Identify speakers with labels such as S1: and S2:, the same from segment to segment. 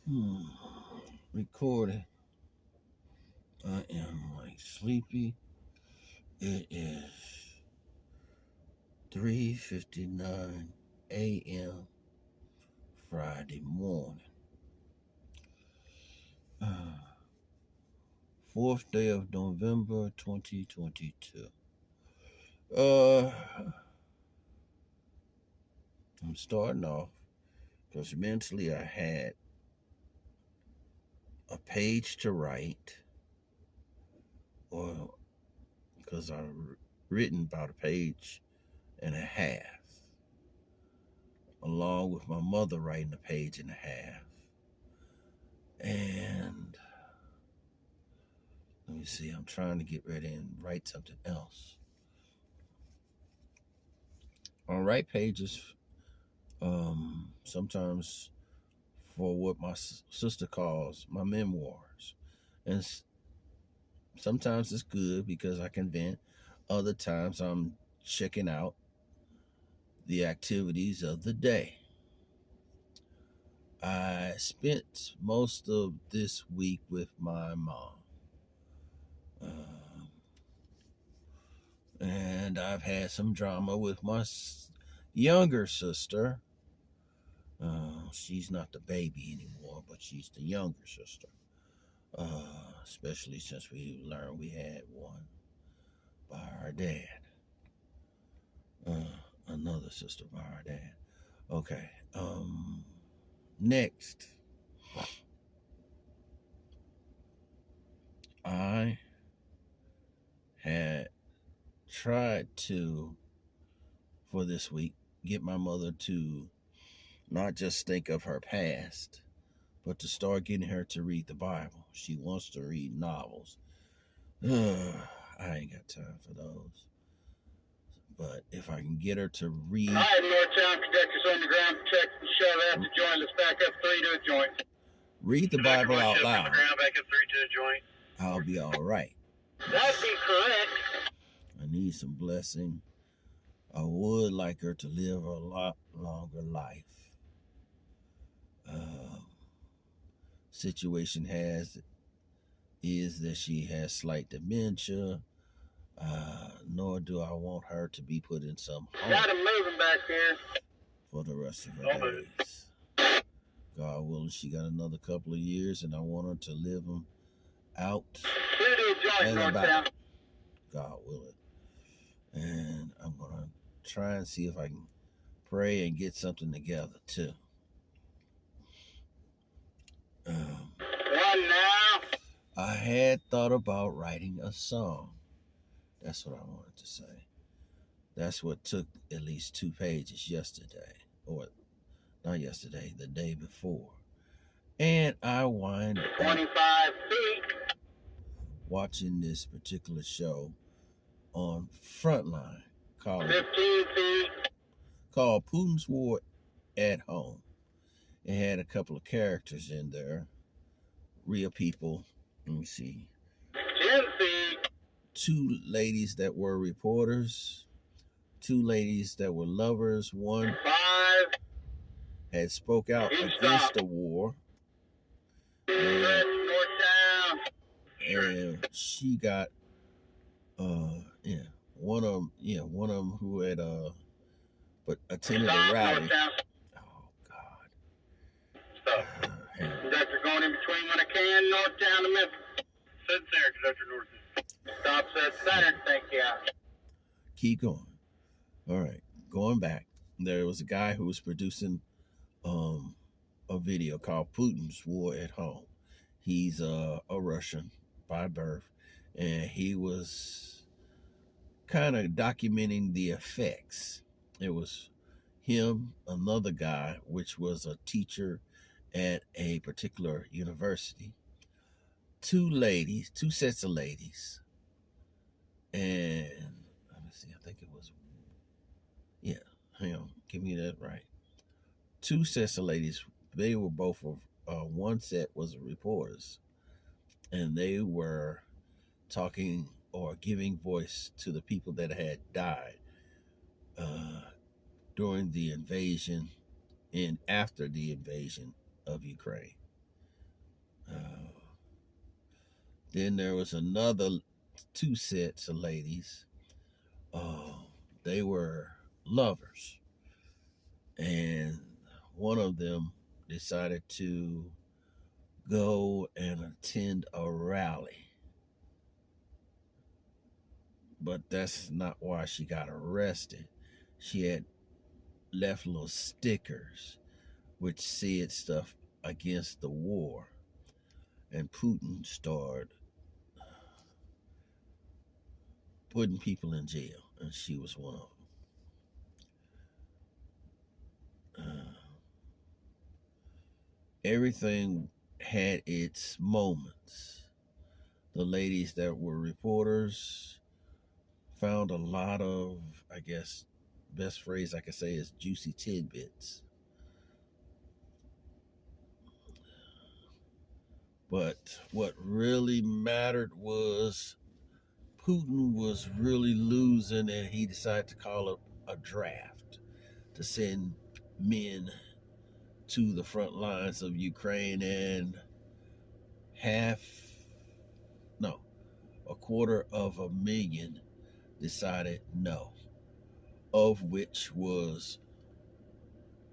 S1: Hmm. Recording. I am like sleepy. It is 3:59 a.m. Friday morning. Uh, 4th day of November 2022. Uh, I'm starting off because mentally I had a page to write, or because I've written about a page and a half, along with my mother writing a page and a half. And let me see, I'm trying to get ready and write something else. I'll write pages sometimes for what my sister calls my memoirs. And sometimes it's good because I can vent. Other times I'm checking out the activities of the day. I spent most of this week with my mom. And I've had some drama with my younger sister. She's not the baby anymore, but she's the younger sister. Especially since we learned we had one by our dad. Another sister by our dad. Okay. Next, I had tried to, for this week, get my mother to not just think of her past, but to start getting her to read the Bible. She wants to read novels. I ain't got time for those. But if I can get her to read.
S2: All right, Northtown, projectors on the ground, protect and shove out the joint. Let's back up 3 to a joint.
S1: Read the Bible out loud.
S2: On the ground, back up 3 to a joint.
S1: I'll be all right.
S2: That'd be correct.
S1: I need some blessing. I would like her to live a lot longer life. Situation is that she has slight dementia. Nor do I want her to be put in some home.
S2: Got him moving back here
S1: for the rest of her days. God willing, she got another couple of years, and I want her to live them out and about. God willing. And I'm going to try and see if I can pray and get something together, too.
S2: One now.
S1: I had thought about writing a song. That's what I wanted to say. That's what took at least 2 pages yesterday. Or not yesterday, the day before. And I wind up
S2: 25 feet
S1: watching this particular show on Frontline called
S2: 15 feet
S1: called Putin's War at Home. It had a couple of characters in there, real people. Let me see.
S2: 10 feet.
S1: 2 ladies that were reporters, 2 ladies that were lovers. One
S2: 5
S1: had spoke out against the war. And she got one of them who had but attended a rally. Oh God.
S2: Stop. Conductor going in between when I can, Northtown to Memphis. Sit there, conductor north. Stop set center, thank you.
S1: Keep going. All right. Going back. There was a guy who was producing a video called Putin's War at Home. He's a Russian by birth, and he was kind of documenting the effects. It was him, another guy, which was a teacher at a particular university, 2 ladies, 2 sets of ladies, and let me see, I think it was, hang on, give me that right. 2 sets of ladies. They were both of one set was reporters, and they were talking or giving voice to the people that had died during the invasion and after the invasion of Ukraine. Uh, then there was another two sets of ladies. Uh, they were lovers, and one of them decided to go and attend a rally. But that's not why she got arrested. She had left little stickers which said stuff against the war. And Putin started putting people in jail, and she was one of them. Everything had its moments. The ladies that were reporters found a lot of, I guess, best phrase I could say is juicy tidbits. But what really mattered was Putin was really losing, and he decided to call it a draft to send men to the front lines of Ukraine, and a quarter of a million decided no, of which was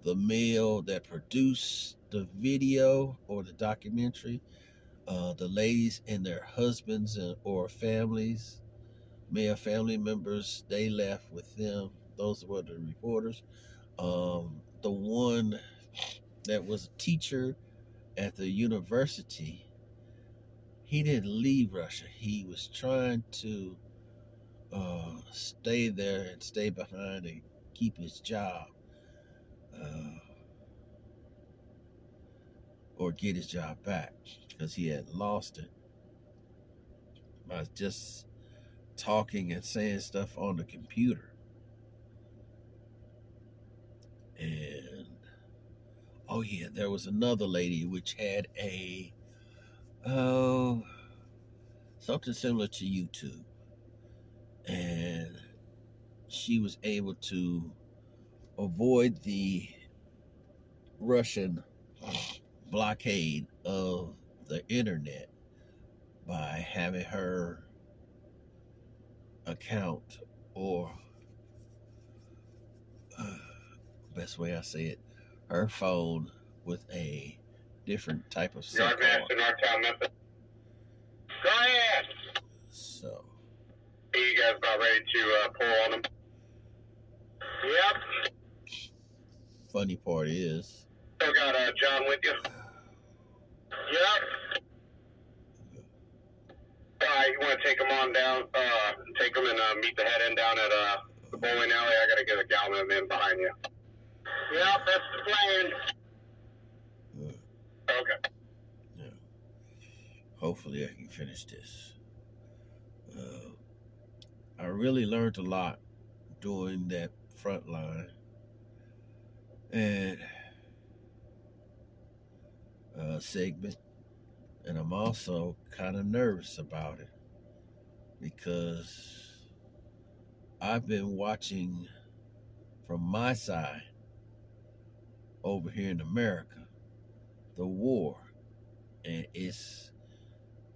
S1: the male that produced the video or the documentary, the ladies and their husbands or families, male family members, they left with them. Those were the reporters. The one that was a teacher at the university, he didn't leave Russia. He was trying to stay there and stay behind and keep his job, or get his job back, because he had lost it by just talking and saying stuff on the computer. And oh yeah, there was another lady which had a something similar to YouTube, and she was able to avoid the Russian blockade of the internet by having her account, or best way I say it, her phone with a different type of SIM card.
S2: Go ahead.
S1: So,
S2: Are you guys about ready to pull on them? Yep.
S1: funny part is,
S2: Still got John with you? Yep. You want to take them on down, take them and meet the head end down at the bowling alley? I got to get a gallon of them in behind you. Yep, that's the plan. Okay.
S1: Yeah. Hopefully I can finish this. I really learned a lot during that front line, and segment, and I'm also kind of nervous about it because I've been watching from my side over here in America the war, and its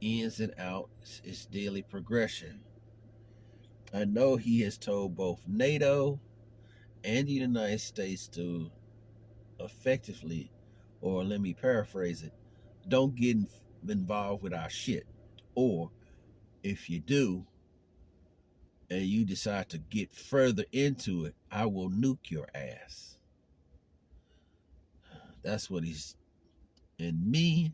S1: ins and outs, its daily progression. I know he has told both NATO and the United States to effectively, or let me paraphrase it, don't get involved with our shit. Or if you do, and you decide to get further into it, I will nuke your ass. That's what he's. And me,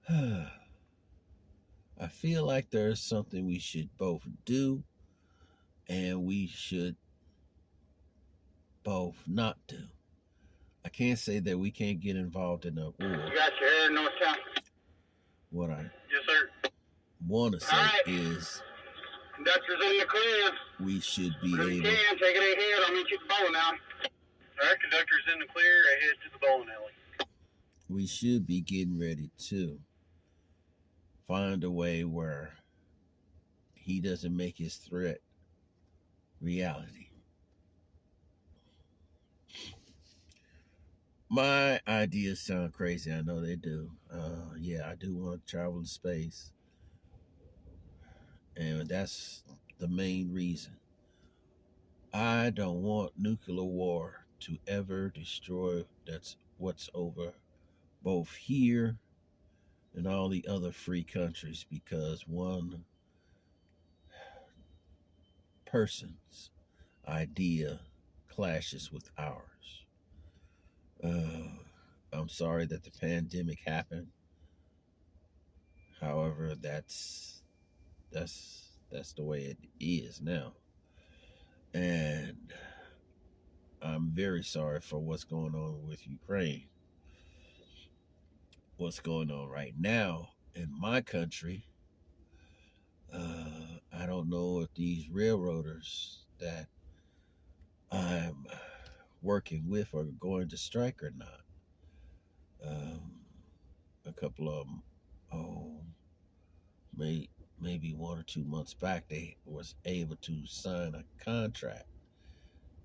S1: I feel like there's something we should both do, and we should both not do. I can't say that we can't get involved in a war.
S2: You got your hair in North Town?
S1: What I
S2: Yes, sir.
S1: want to say is,
S2: Conductor's in the clear.
S1: we should be
S2: If you
S1: able.
S2: can, take it ahead. I'll meet you at the bowling alley. All right, conductor's in the clear. Ahead to the bowling alley.
S1: We should be getting ready to find a way where he doesn't make his threat reality. My ideas sound crazy. I know they do. Yeah, I do want to travel in space, and that's the main reason. I don't want nuclear war to ever destroy that's what's over both here and all the other free countries because one person's idea clashes with ours. Uh, I'm sorry that the pandemic happened. However, that's the way it is now. And I'm very sorry for what's going on with Ukraine. What's going on right now in my country, I don't know if these railroaders that I'm working with are going to strike or not. A couple of them, oh, maybe 1 or 2 months back, they was able to sign a contract,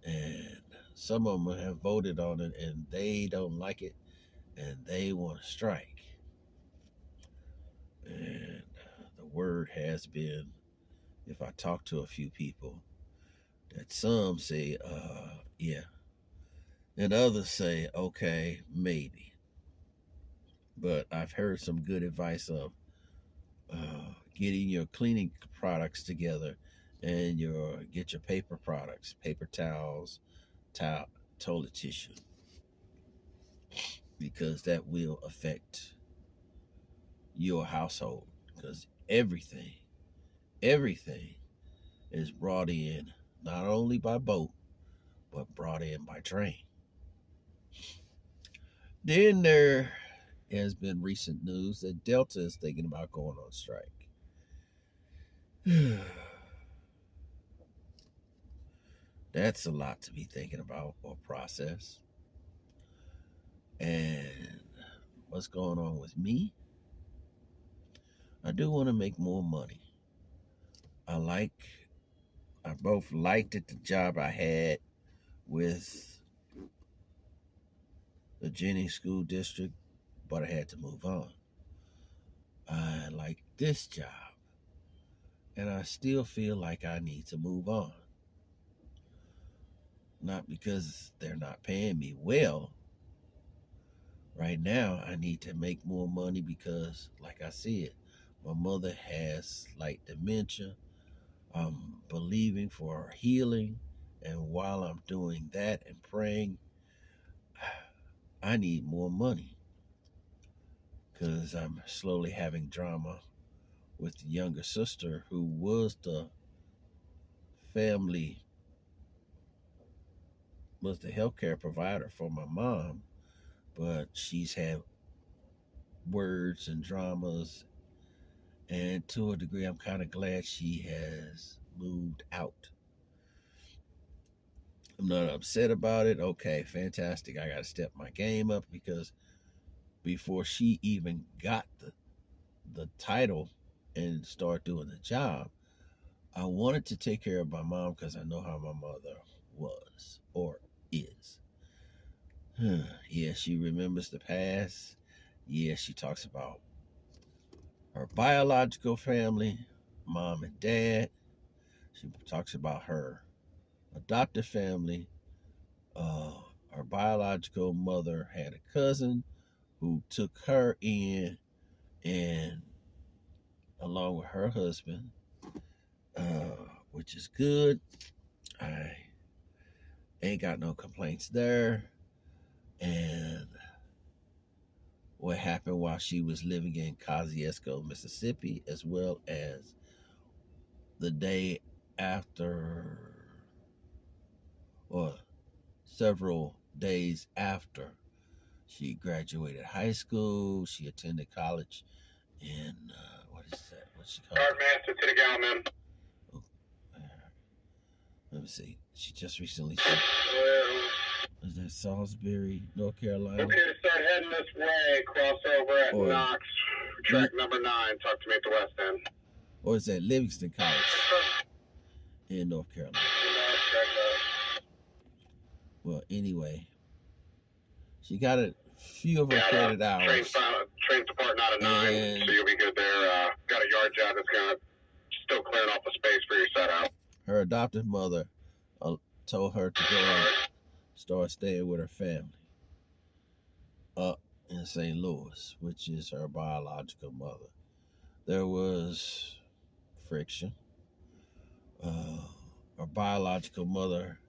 S1: and some of them have voted on it, and they don't like it, and they want to strike. And the word has been, if I talk to a few people, that some say, yeah, and others say, okay, maybe. But I've heard some good advice of getting your cleaning products together and get your paper products, paper towels, toilet tissue, because that will affect your household. Because everything is brought in not only by boat, but brought in by train. Then there has been recent news that Delta is thinking about going on strike. That's a lot to be thinking about or process. And what's going on with me? I do want to make more money. I both liked it, the job I had with the Jennings School District, but I had to move on. I like this job, and I still feel like I need to move on. Not because they're not paying me well. Right now, I need to make more money because, like I said, my mother has like dementia. I'm believing for her healing, and while I'm doing that and praying, I need more money because I'm slowly having drama with the younger sister who was the family, was the healthcare provider for my mom, but she's had words and dramas, and to a degree, I'm kind of glad she has moved out. I'm not upset about it. Okay, fantastic. I got to step my game up because before she even got the title and start doing the job, I wanted to take care of my mom because I know how my mother was or is. Yeah, she remembers the past. Yeah, she talks about her biological family, mom and dad. She talks about her adopted family. Her biological mother had a cousin who took her in, and along with her husband, which is good. I ain't got no complaints there. And what happened while she was living in Kosciuszko, Mississippi, as well as the day after, or several days after she graduated high school. She attended college in, what is that? What's she called?
S2: Master to the gal, man.
S1: Oh, let me see. She just recently. Is that Salisbury, North Carolina?
S2: Okay, start heading this way. Cross over at Knox, track number 9. Talk to me at the west end.
S1: Or is that Livingston College in North Carolina? Well, anyway, She got a few of her
S2: Yeah,
S1: credit hours.
S2: train's departing out of 9, so you'll be good there. Got a yard job that's gonna still clearing off the space for your setup.
S1: Her adoptive mother told her to go and start staying with her family up in St. Louis, which is her biological mother. There was friction. Her biological mother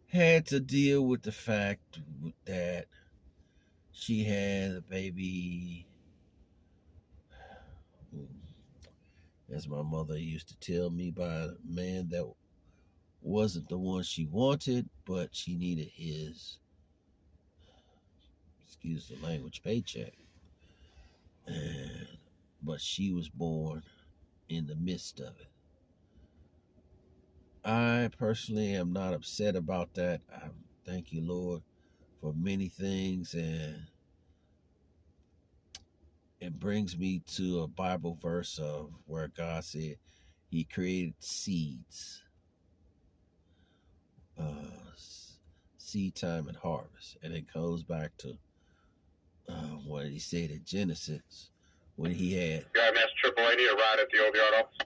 S1: had to deal with the fact that she had a baby, as my mother used to tell me, by a man that wasn't the one she wanted, but she needed his, excuse the language, paycheck. But she was born in the midst of it. I personally am not upset about that. I thank you, Lord, for many things, and it brings me to a Bible verse of where God said He created seeds, seed time and harvest, and it goes back to what He said in Genesis when He had.
S2: Guy Mass Triple 80, a ride at the old yard office.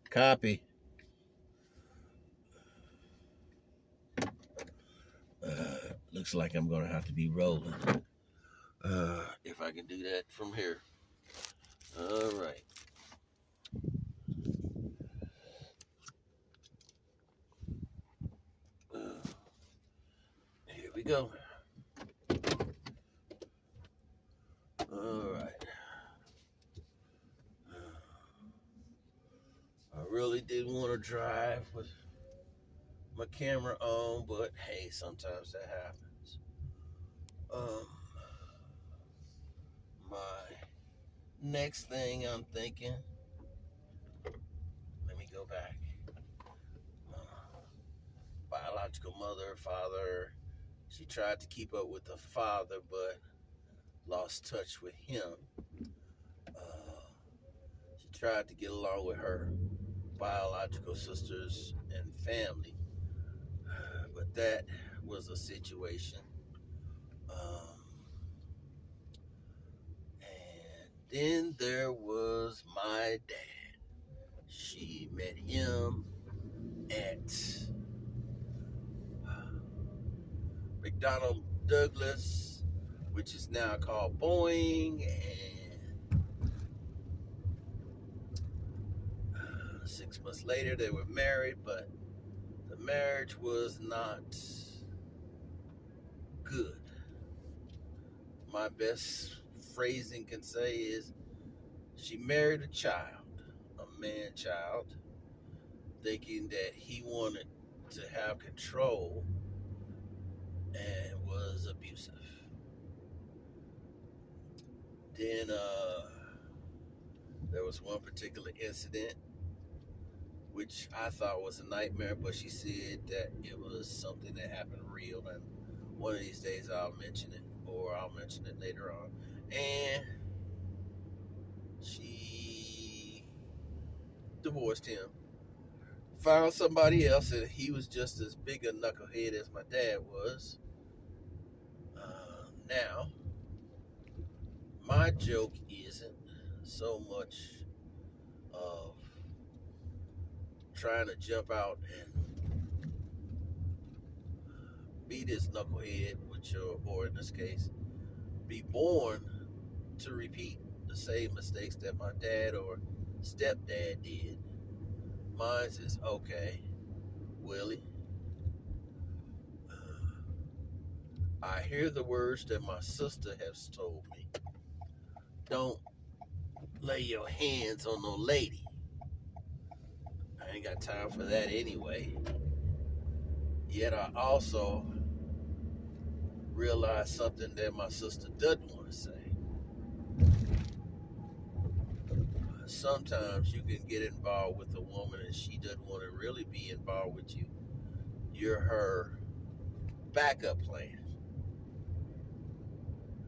S1: Copy. Looks like I'm gonna have to be rolling. If I can do that from here. All right. Here we go. All right. I really didn't want to drive with my camera on, but hey, sometimes that happens. My next thing I'm thinking, let me go back. Biological mother, father, she tried to keep up with the father, but lost touch with him. She tried to get along with her biological sisters and family, but that was a situation. And then there was my dad. She met him at McDonnell Douglas, which is now called Boeing, and 6 months later they were married, but the marriage was not good. My best phrasing can say is she married a child, a man child, thinking that he wanted to have control, and was abusive. Then there was one particular incident which I thought was a nightmare, but she said that it was something that happened real, and one of these days I'll mention it, or I'll mention it later on. And she divorced him, found somebody else, and he was just as big a knucklehead as my dad was. Now, my joke isn't so much of trying to jump out and be this knucklehead, or in this case, be born to repeat the same mistakes that my dad or stepdad did. Mine is, okay, Willie, I hear the words that my sister has told me. Don't lay your hands on no lady. I ain't got time for that anyway. Yet I also realize something that my sister doesn't want to say. Sometimes you can get involved with a woman and she doesn't want to really be involved with you. You're her backup plan.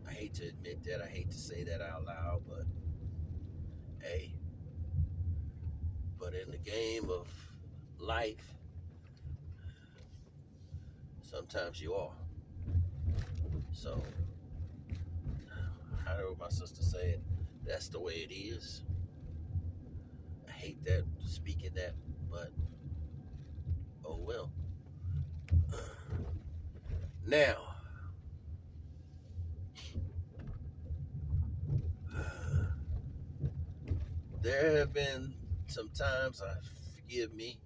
S1: I hate to admit that. I hate to say that out loud, but hey. But in the game of life, Sometimes you are. So, however my sister said, that's the way it is. I hate that, speaking that, but oh well. Now, there have been some times, forgive me,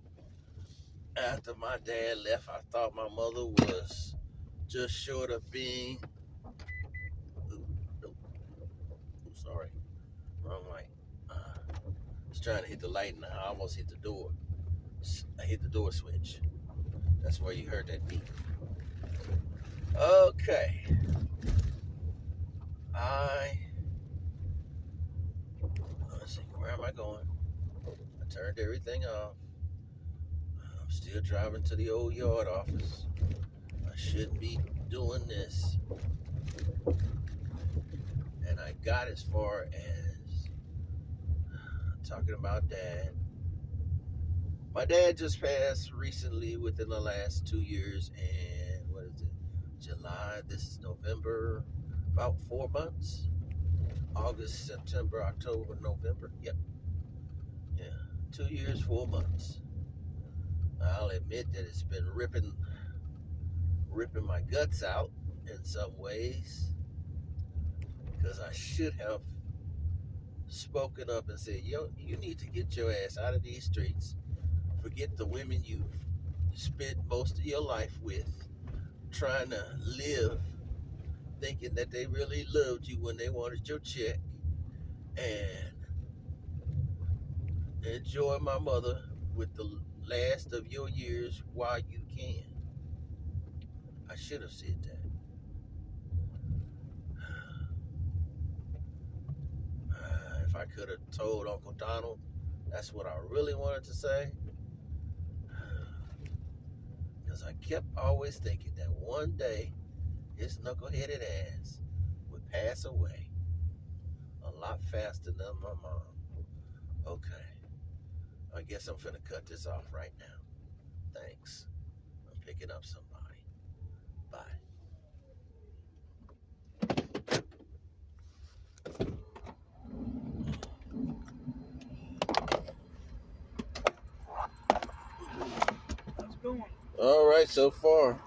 S1: after my dad left, I thought my mother was just short of being. Sorry, wrong light. I was trying to hit the light and I almost hit the door. I hit the door switch. That's where you heard that beep. Okay. Let's see, where am I going? I turned everything off. I'm still driving to the old yard office. I shouldn't be doing this. And I got as far as talking about dad. My dad just passed recently within the last 2 years, and what is it? July, this is November, about 4 months. August, September, October, November. Yep. Yeah. 2 years, 4 months. I'll admit that it's been ripping my guts out in some ways, because I should have spoken up and said, yo, you need to get your ass out of these streets. Forget the women you've spent most of your life with, trying to live, thinking that they really loved you when they wanted your check, and enjoy my mother with the last of your years while you can. I should have said that. If I could have told Uncle Donald that's what I really wanted to say, because I kept always thinking that one day his knuckleheaded ass would pass away a lot faster than my mom. Okay, I guess I'm finna cut this off right now. Thanks. I'm picking up somebody. Bye.
S3: How's it going?
S1: All right, so far